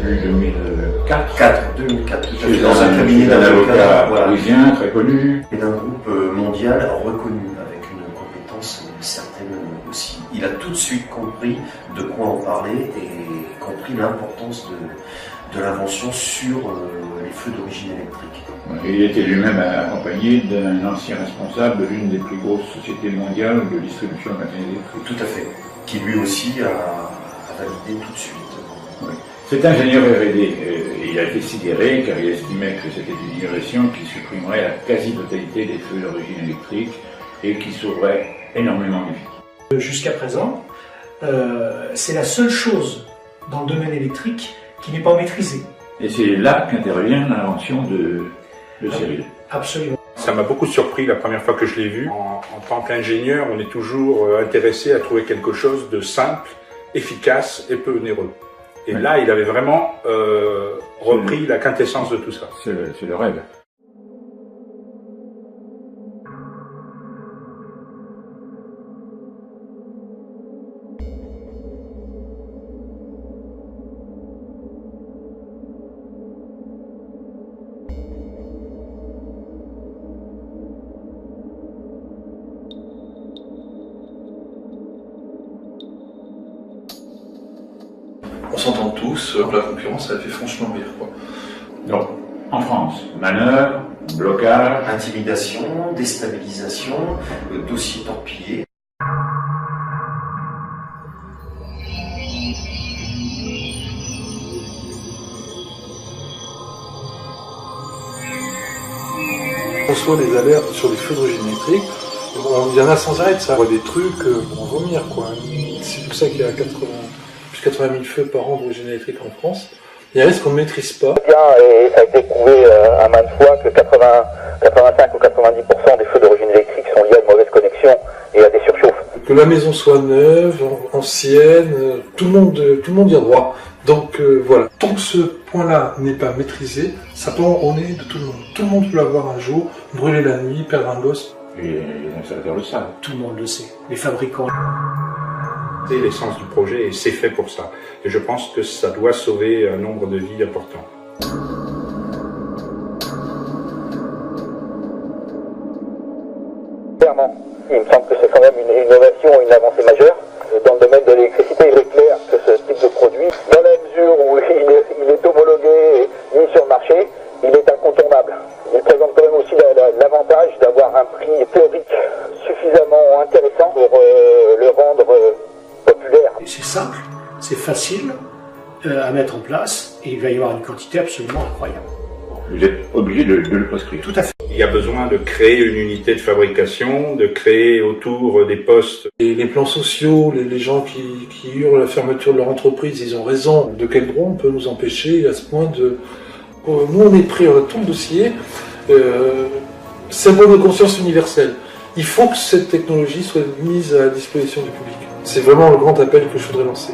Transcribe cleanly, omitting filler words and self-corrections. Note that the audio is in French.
depuis 2004. 2004, Dans un cabinet d'un avocat parisien très connu. Et d'un groupe mondial reconnu, avec une compétence certaine aussi. Il a tout de suite compris de quoi on parlait et compris l'importance de l'invention sur les feux d'origine électrique. Il était lui-même accompagné d'un ancien responsable de l'une des plus grosses sociétés mondiales de distribution de matériel électrique. Tout à fait. Qui lui aussi a validé tout de suite. Oui. Cet ingénieur R&D, il a été sidéré car il estimait que c'était une innovation qui supprimerait la quasi-totalité des feux d'origine électrique et qui sauverait énormément de vies. Jusqu'à présent, c'est la seule chose dans le domaine électrique qui n'est pas maîtrisée. Et c'est là qu'intervient l'invention de Cyril. Absolument. Ça m'a beaucoup surpris la première fois que je l'ai vu. En tant qu'ingénieur, on est toujours intéressé à trouver quelque chose de simple, efficace et peu onéreux. Et là, il avait vraiment repris la quintessence de tout ça. C'est le rêve. On s'entend tous, la concurrence elle fait franchement rire quoi. Donc, en France, manœuvre, blocage, Intimidation, déstabilisation, dossier torpillé. On reçoit des alertes sur les feux d'origine électrique. Il y en a sans arrêt de ça. On voit des trucs pour vomir quoi. C'est pour ça qu'il y a plus de 80 000 feux par an d'origine électrique en France. Il y a un risque qu'on ne maîtrise pas. Et ça a été prouvé à maintes fois que 85 ou 90% des feux d'origine électrique sont liés à de mauvaises connexions et à des surchauffes. Que la maison soit neuve, ancienne, tout le monde y a droit. Donc voilà, tant que ce point-là n'est pas maîtrisé, ça peut au nez de tout le monde. Tout le monde peut l'avoir un jour, brûler la nuit, perdre un gosse. et les installateurs le savent. Tout le monde le sait, les fabricants. C'est l'essence du projet et c'est fait pour ça. Et je pense que ça doit sauver un nombre de vies important. Clairement, il me semble que c'est quand même une innovation, une avancée majeure. Dans le domaine de l'électricité, il est clair que ce type de produit, dans la mesure où il est homologué et mis sur le marché, il est incontournable. Il présente quand même aussi l'avantage d'avoir un prix théorique suffisamment intéressant pour le rendre populaire. C'est simple, c'est facile à mettre en place et il va y avoir une quantité absolument incroyable. Vous êtes obligé de le prescrire. Tout à fait. Il y a besoin de créer une unité de fabrication, de créer autour des postes. Et les plans sociaux, les gens qui hurlent la fermeture de leur entreprise, ils ont raison. De quel droit on peut nous empêcher à ce point de... Nous on est prêts, on a tout le dossier. Symbole de conscience universelle. Il faut que cette technologie soit mise à la disposition du public. C'est vraiment le grand appel que je voudrais lancer.